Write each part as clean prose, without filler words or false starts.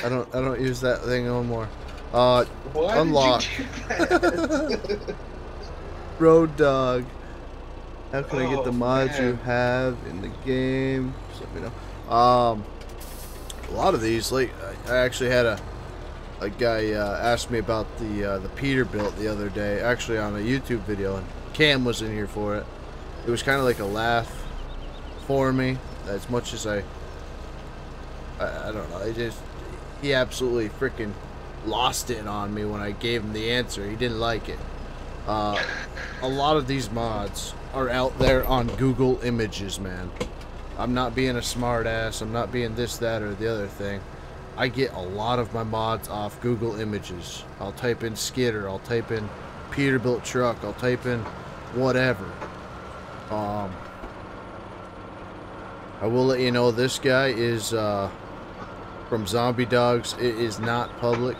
I don't use that thing no more. Why did you Unlock. do that? Road Dog. How can I get the Oh mods you man. have in the game? Just let me know. A lot of these, like I actually had a guy asked me about the Peterbilt the other day, actually on a YouTube video, and Cam was in here for it. It was kind of like a laugh for me, as much as I don't know. He absolutely freaking lost it on me when I gave him the answer. He didn't like it. A lot of these mods are out there on Google Images, man. I'm not being a smart ass. I'm not being this, that, or the other thing. I get a lot of my mods off Google Images. I'll type in skidder. I'll type in Peterbilt truck. I'll type in whatever. I will let you know this guy is from Zombie Dogs. It is not public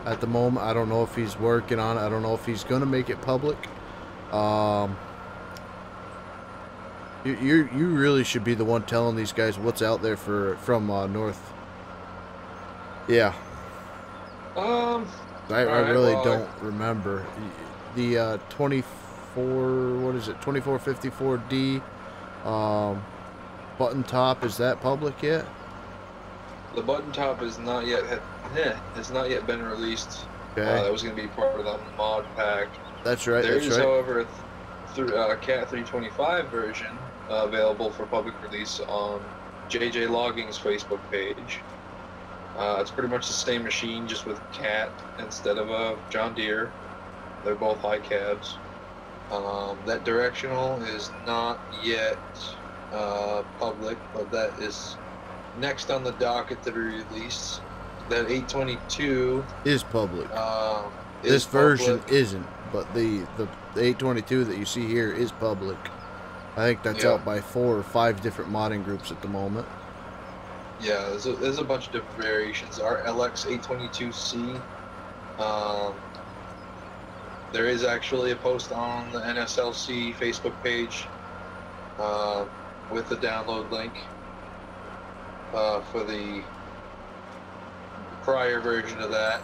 at the moment. I don't know if he's working on it. I don't know if he's gonna make it public. You really should be the one telling these guys what's out there from North. Yeah, I Alright, really well, don't remember the 24. What is it? 2454D button top. Is that public yet? the button top is not yet has not yet been released. Okay, That was going to be part of the mod pack. that's right. There That's is, right. however, a Cat 325 version available for public release on JJ Logging's Facebook page. It's pretty much the same machine, just with Cat instead of a John Deere. They're both high cabs. That directional is not yet public, but that is next on the docket to be released. That 822 Is public. is This version public. isn't, but the 822 that you see here is public. I think that's Yeah. out by 4 or 5 different modding groups at the moment. Yeah, there's a bunch of different variations. Our LX 822C. There is actually a post on the NSLC Facebook page with the download link for the prior version of that.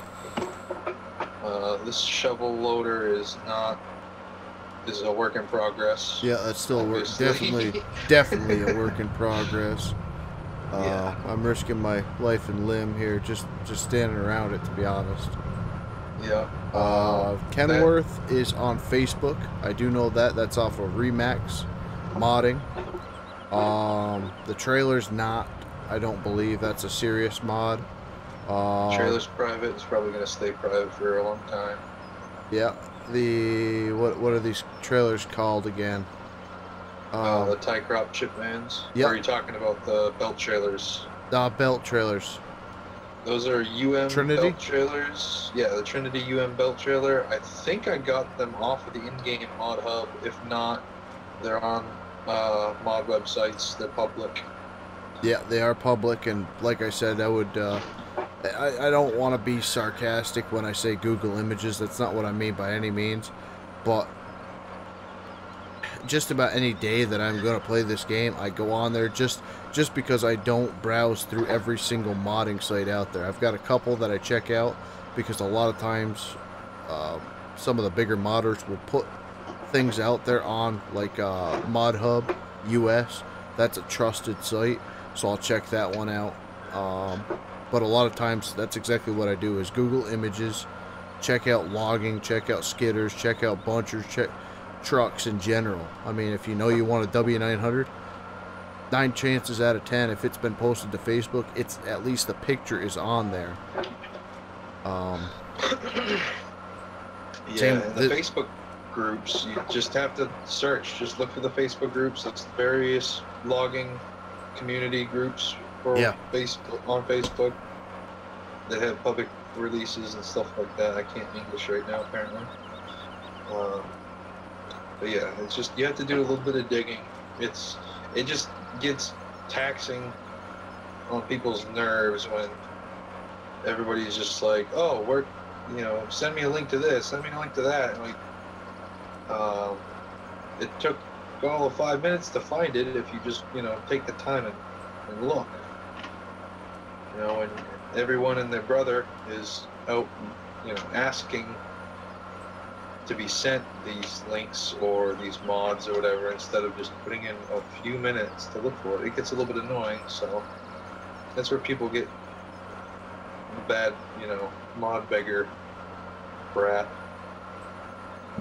This shovel loader is a work in progress. Yeah, that's still a work. Obviously. Definitely a work in progress. Yeah. I'm risking my life and limb here, just standing around it, to be honest. Yeah. Kenworth is on Facebook. I do know that. That's off of Remax modding. The trailer's not. I don't believe that's a serious mod. Trailer's private. It's probably going to stay private for a long time. Yeah. The what are these trailers called again? The tie crop chip vans. Yep. Or are you talking about the belt trailers? Belt trailers. Those are UM Trinity? belt trailers. Yeah, the Trinity UM belt trailer. I think I got them off of the in-game mod hub. If not, they're on mod websites. They're public. Yeah, they are public, and like I said, I would. I don't want to be sarcastic when I say Google Images. That's not what I mean by any means, but just about any day that I'm going to play this game, I go on there just because I don't browse through every single modding site out there. I've got a couple that I check out because a lot of times some of the bigger modders will put things out there on like Mod Hub US. That's a trusted site, so I'll check that one out. But a lot of times that's exactly what I do is Google Images, check out logging, check out skidders, check out bunchers, check trucks in general. I mean, if you know you want a W900, 9 chances out of 10, if it's been posted to Facebook, it's at least the picture is on there. Yeah, in the Facebook groups, you just have to search. Just look for the Facebook groups. It's various logging community groups for Facebook on Facebook that have public releases and stuff like that. I can't English right now, apparently. But yeah, it's just you have to do a little bit of digging. It just gets taxing on people's nerves when everybody's just like, oh, send me a link to this, send me a link to that. And it took all of 5 minutes to find it if you just, take the time and look. And everyone and their brother is out, you know, asking to be sent these links or these mods or whatever, instead of just putting in a few minutes to look for it. It gets a little bit annoying, so that's where people get the bad, you know, mod beggar brat.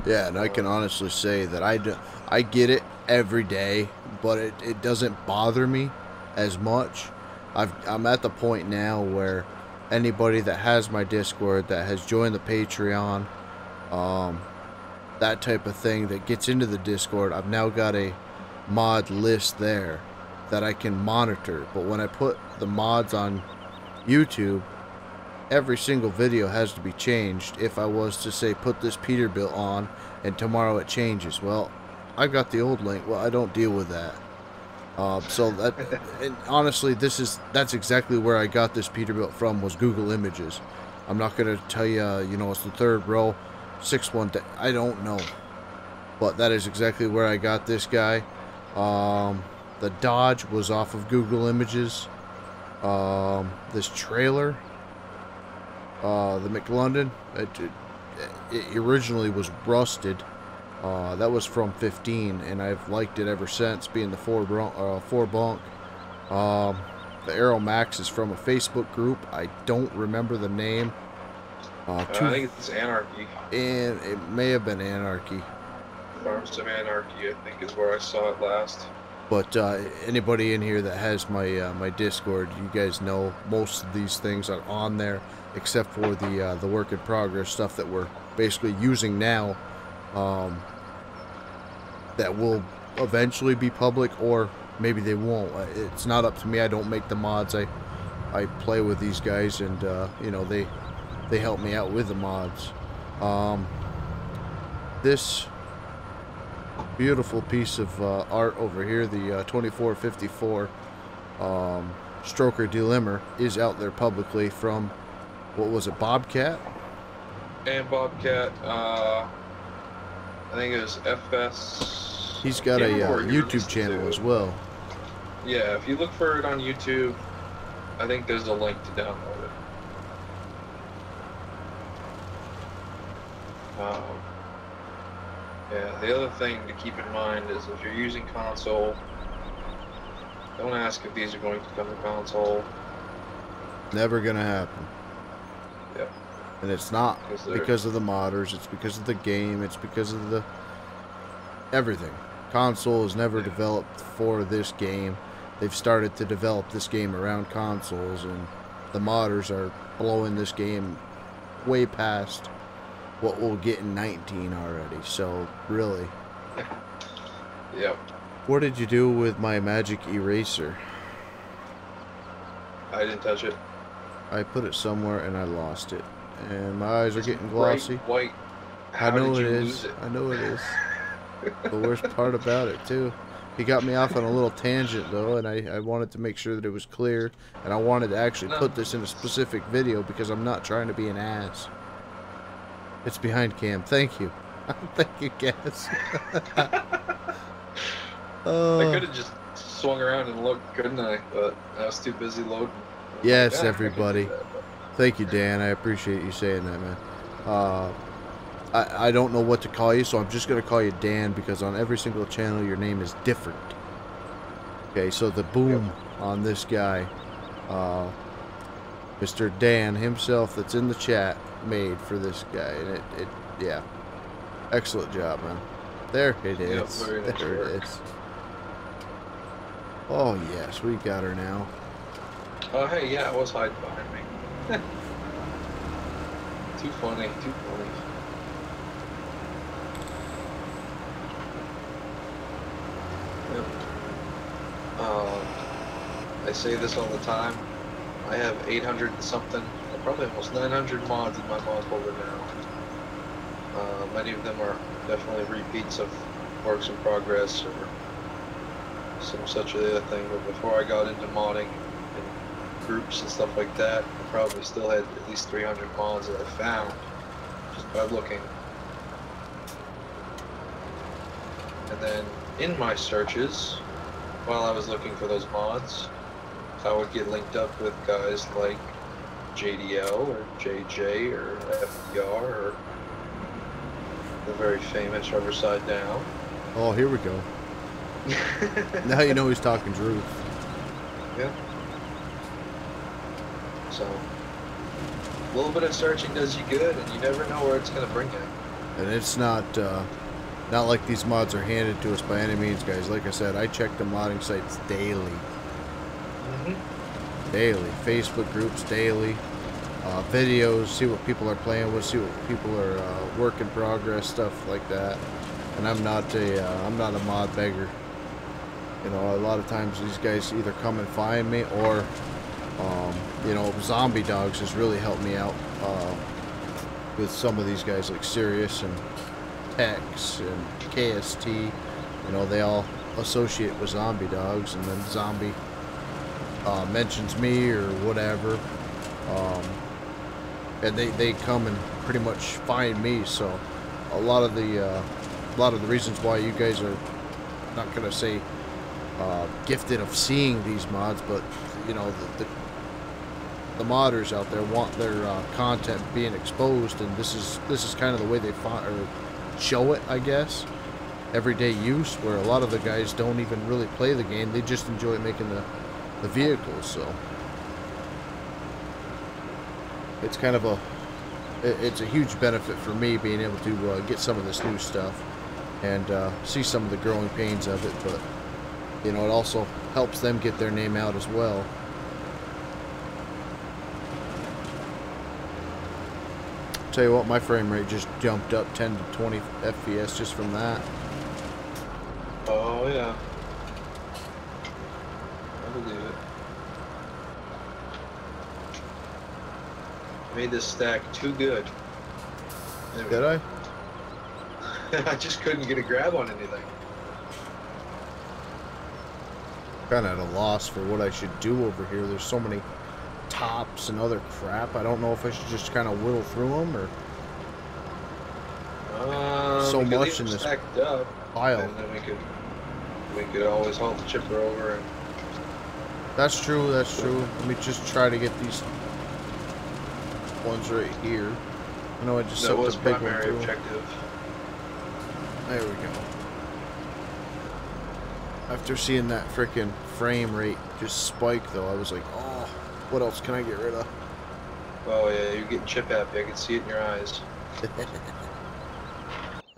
Yeah, and I can honestly say that I get it every day, but it doesn't bother me as much. I'm at the point now where anybody that has my Discord, that has joined the Patreon, that type of thing, that gets into the Discord, I've now got a mod list there that I can monitor. But when I put the mods on YouTube, every single video has to be changed. If I was to say put this Peterbilt on and tomorrow it changes, well, I've got the old link. Well, I don't deal with that. So that, and honestly, that's exactly where I got this Peterbilt from, was Google Images. I'm not gonna tell you, you know, it's the third row, 6-1. I don't know, but that is exactly where I got this guy. The Dodge was off of Google Images. This trailer, the McLondon, it originally was rusted. That was from 15, and I've liked it ever since, being the four bunk. The Aero Max is from a Facebook group. I don't remember the name. I think it's Anarchy. And it may have been Anarchy. Farms of Anarchy, I think, is where I saw it last. But anybody in here that has my my Discord, you guys know most of these things are on there, except for the work in progress stuff that we're basically using now. That will eventually be public, or maybe they won't. It's not up to me. I don't make the mods. I play with these guys, and you know, they help me out with the mods. This beautiful piece of art over here, the 2454 stroker delimber, is out there publicly from, what was it, Bobcat? And Bobcat, I think it was FS. He's got a YouTube channel as well. Yeah, if you look for it on YouTube, I think there's a link to download it. Yeah, the other thing to keep in mind is, if you're using console, don't ask if these are going to come to console. Never gonna happen. Yep. And it's not because of the modders, it's because of the game, it's because of the everything. Console is never developed for this game. They've started to develop this game around consoles, and the modders are blowing this game way past what we'll get in 19 already. So really, yep. What did you do with my magic eraser? I didn't touch it. I put it somewhere and I lost it, and my eyes are getting glossy. Bright white. How I know did it you is. lose it? I know it is. The worst part about it too. He got me off on a little tangent though, and I wanted to make sure that it was clear, and I wanted to actually put this in a specific video because I'm not trying to be an ass. It's behind cam. Thank you. Thank you, guys. I could have just swung around and looked, couldn't I? But I was too busy loading. Yes, everybody. Thank you, Dan. I appreciate you saying that, man. I don't know what to call you, so I'm just going to call you Dan, because on every single channel your name is different. Okay, so the boom on this guy, Mr. Dan himself, that's in the chat, made for this guy, and it yeah, excellent job, man. There it is. Yep, very nice there work. it is. Oh yes, we got her now. Oh hey, yeah, it was hiding behind me. Too funny, too funny. Yep. I say this all the time. I have 800 and something, probably almost 900 mods in my mod folder now. Many of them are definitely repeats of works in progress or some such other thing. But before I got into modding and groups and stuff like that, I probably still had at least 300 mods that I found just by looking. And then in my searches, while I was looking for those mods, I would get linked up with guys like JDL or JJ or FDR or the very famous Riverside Down. Oh, here we go. Now you know he's talking truth. Yeah. So, a little bit of searching does you good, and you never know where it's going to bring you. And it's not like these mods are handed to us by any means, guys. Like I said, I check the modding sites daily. Daily. Facebook groups, daily. Videos, see what people are playing with, see what people are work in progress, stuff like that. And I'm not a mod beggar. You know, a lot of times these guys either come and find me, or you know, Zombie Dogs has really helped me out with some of these guys, like Sirius and Tex and KST. You know, they all associate with Zombie Dogs, and then Zombie mentions me or whatever, and they come and pretty much find me. So a lot of the reasons why you guys are, not gonna say gifted of seeing these mods, but you know, the modders out there want their content being exposed, and this is kind of the way they show it, I guess. Everyday use, where a lot of the guys don't even really play the game, they just enjoy making the vehicles. So it's kind of it's a huge benefit for me being able to get some of this new stuff and see some of the growing pains of it, but you know, it also helps them get their name out as well. Tell you what, my frame rate just jumped up 10 to 20 FPS just from that. Oh yeah, I believe it. Made this stack too good. Anyway. Did I? I just couldn't get a grab on anything. Kind of at a loss for what I should do over here. There's so many tops and other crap. I don't know if I should just kind of whittle through them, or so much in this stacked up, pile. and then we could always haul the chipper over. And that's true. That's true. Let me just try to get these ones right here. I know I just that set was the big primary one through. objective. There we go. After seeing that frickin' frame rate just spike, though, I was like, oh, what else can I get rid of? Oh yeah, you're getting chip happy. I can see it in your eyes.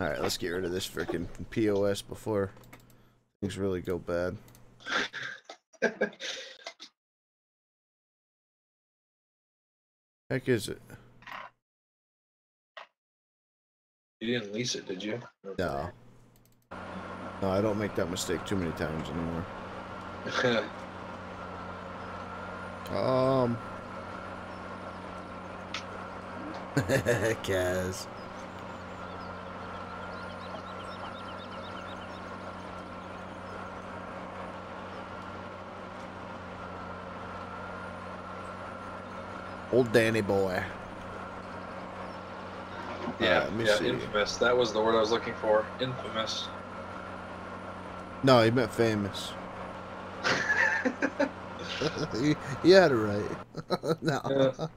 Alright, let's get rid of this frickin' POS before things really go bad. Heck is it? You didn't lease it, did you? No. No, I don't make that mistake too many times anymore. Kaz. Old Danny boy. Yeah, let me yeah, see. infamous. That was the word I was looking for. Infamous. No, he meant famous. You had it right. No. Yeah.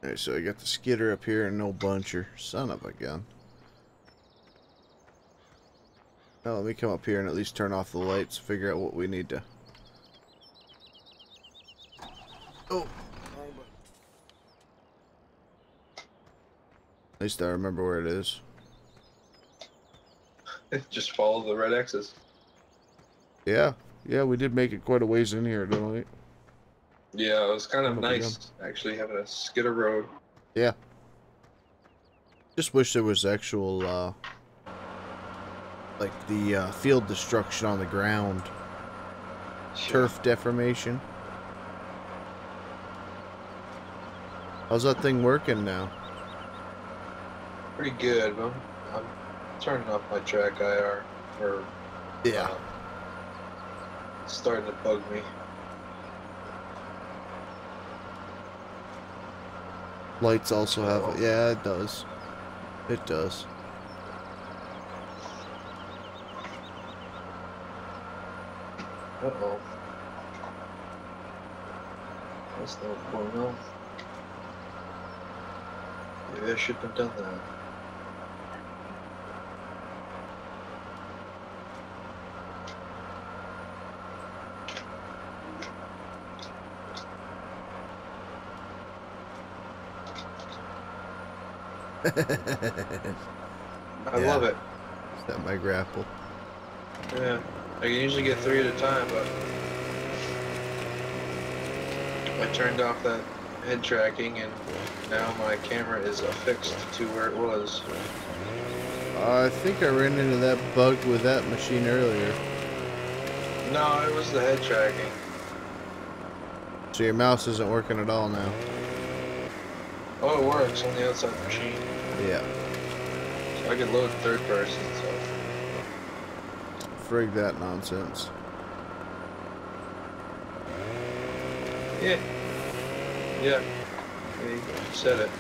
Alright, so I got the skidder up here and no buncher. Son of a gun. Now let me come up here and at least turn off the lights, figure out what we need to... Oh! At least I remember where it is. Just follow the red X's. Yeah. Yeah, we did make it quite a ways in here, don't we? Yeah, it was kind of nice, actually, having a skidder road. Yeah. Just wish there was actual, like the field destruction on the ground. Sure. Turf deformation. How's that thing working now? Pretty good, but I'm turning off my track IR. Or, Yeah. It's starting to bug me. Lights also have it. Yeah, it does. It does. Uh-oh. That's not going on. Maybe I shouldn't have done that. I love it. Is that my grapple? Yeah. I can usually get 3 at a time, but I turned off that head tracking and now my camera is affixed to where it was. I think I ran into that bug with that machine earlier. No, it was the head tracking. So your mouse isn't working at all now? Oh, it works on the outside machine. Yeah. So I can load third person, so. Frig that nonsense. Yeah. Yeah. There you go. You said it.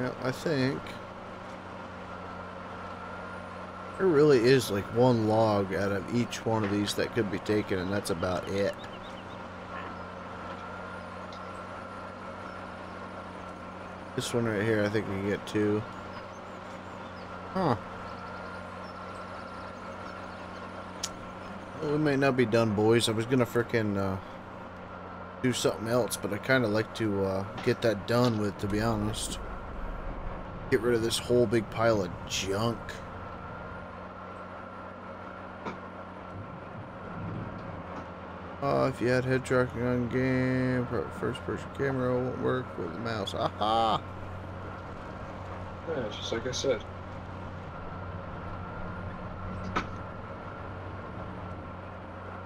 Yeah, I think there really is like one log out of each one of these that could be taken, and that's about it. This one right here, I think we can get 2. Huh. Well, we may not be done, boys. I was gonna frickin' do something else, but I kind of like to get that done with, to be honest. Get rid of this whole big pile of junk. If you had head tracking on game, first person camera won't work with the mouse. Aha! Yeah, just like I said.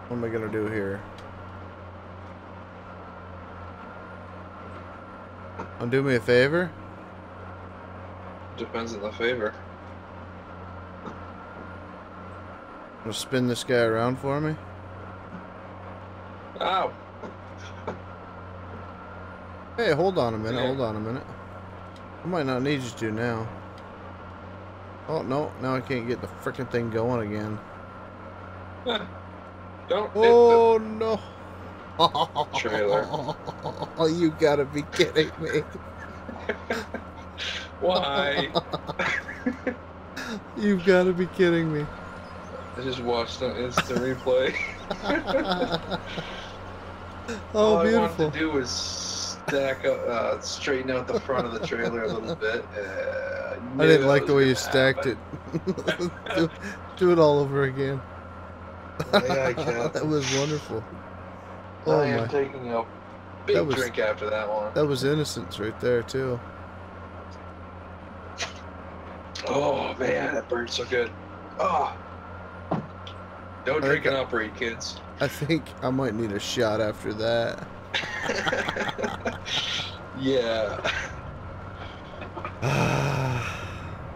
What am I gonna do here? Do me a favor? Depends on the favor. Wanna spin this guy around for me? Ow! Hey, hold on a minute, Yeah. hold on a minute. I might not need you to now. Oh, no, now I can't get the frickin' thing going again. Don't Oh, no. hit the trailer. Oh, you gotta be kidding me. Why? You've gotta be kidding me. I just watched an instant replay. Oh, All beautiful. I wanted to do was stack up, straighten out the front of the trailer a little bit. I didn't like the way you stacked it. do it all over again. Yeah, I can. That was wonderful. I Oh am my. taking a big drink after that one. That was innocence right there too. Oh man, that burns so good. Oh. Don't drink and operate, kids. I think I might need a shot after that. Yeah.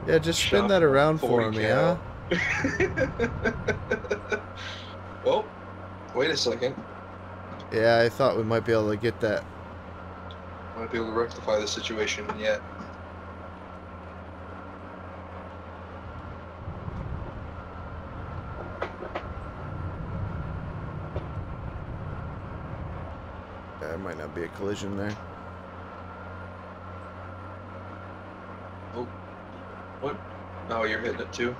Yeah, just spin that around for me, huh? Well, wait a second. Yeah, I thought we might be able to get that. Might be able to rectify the situation yet. There might not be a collision there. Oh, what? Oh, you're hitting it too?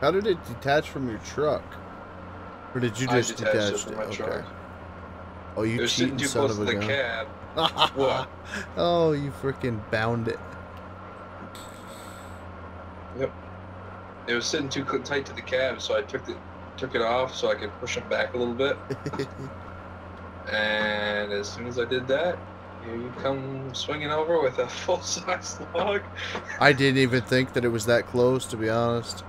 How did it detach from your truck? Or did you just detach it? From my truck. Oh, you It was sitting cheating too son close of to a the gun. cab. What? Oh, you freaking bound it. Yep. It was sitting too tight to the cab, so I took it off so I could push him back a little bit. And as soon as I did that, here you come swinging over with a full-size log. I didn't even think that it was that close, to be honest.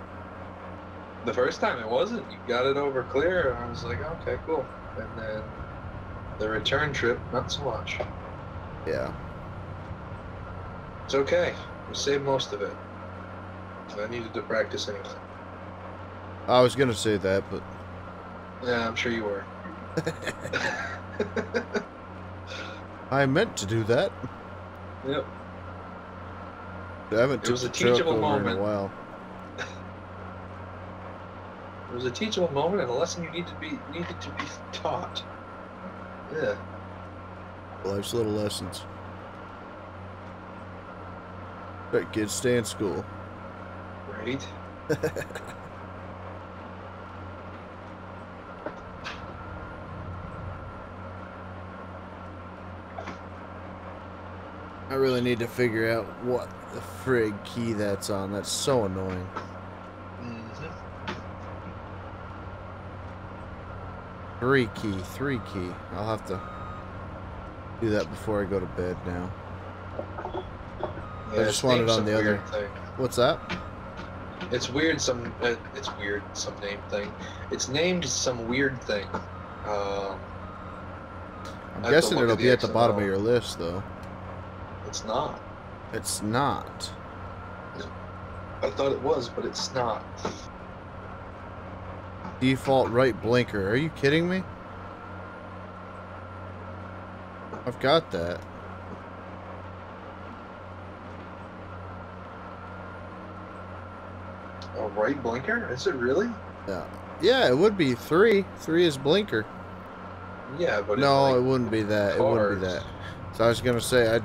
The first time it wasn't. You got it over clear, and I was like, okay, cool. And then the return trip, not so much. Yeah. It's okay. We saved most of it. I needed to practice anyway. I was gonna say that, but Yeah, I'm sure you were. I meant to do that. Yep. I haven't It took was the a truck teachable over in a moment. while. It was a teachable moment and a lesson you needed to be taught. Yeah. Life's little lessons. Right, kids, stay in school. Right. I really need to figure out what the frig key that's on. That's so annoying. Mm-hmm. 3 key. I'll have to do that before I go to bed now. Yeah, I just want it on the other. Thing. What's that? It's weird. It's weird. Some name thing. It's named some weird thing. I'm guessing it'll be at the bottom of your list, though. It's not. It's not. I thought it was, but it's not. Default right blinker. Are you kidding me? I've got that. A right blinker? Is it really? Yeah. Yeah, it would be 3. 3 is blinker. Yeah, but no, like it wouldn't be that. cars. It wouldn't be that. So I was gonna say,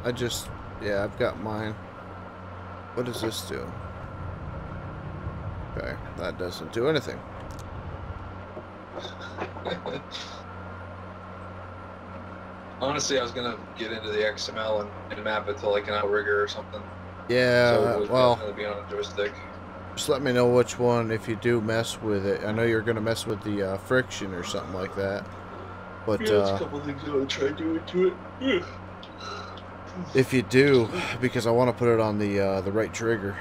I just, yeah, I've got mine. What does this do? Okay, that doesn't do anything. Honestly, I was gonna get into the XML and map it to like an outrigger or something. Yeah, So it would well, definitely be on a joystick. just let me know which one if you do mess with it. I know you're gonna mess with the friction or something like that. But yeah, there's a couple things I want to try doing to it. If you do, because I want to put it on the right trigger.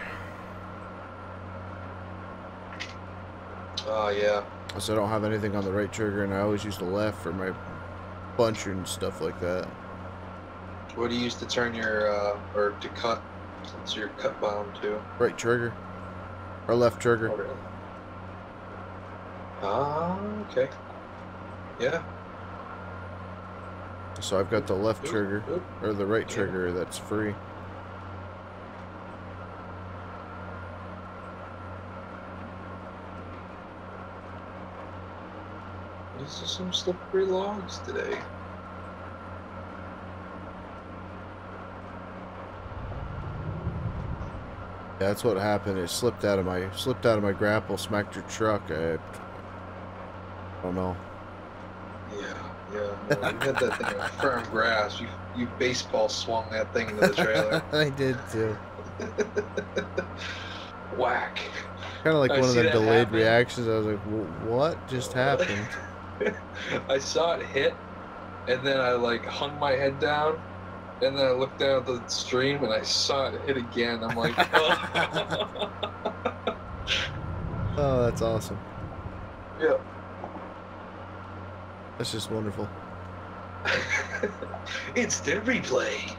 Oh yeah. So I don't have anything on the right trigger, and I always use the left for my puncher and stuff like that. What do you use to turn your or to cut? Since you're cut bound too. Right trigger. Or left trigger. Oh, really? Ah, okay. Yeah. So I've got the left trigger, or the right trigger that's free. This is some slippery logs today. Yeah, that's what happened. It slipped out of my grapple, smacked your truck. I don't know. Yeah. No, you had that thing on firm grasp. You baseball swung that thing into the trailer. I did too. Whack. Kind of like one of the delayed reactions. I was like, what just happened? I saw it hit, and then I like hung my head down, and then I looked down at the stream, and I saw it hit again. I'm like, oh. Oh, that's awesome. Yeah. That's just wonderful. Instant replay.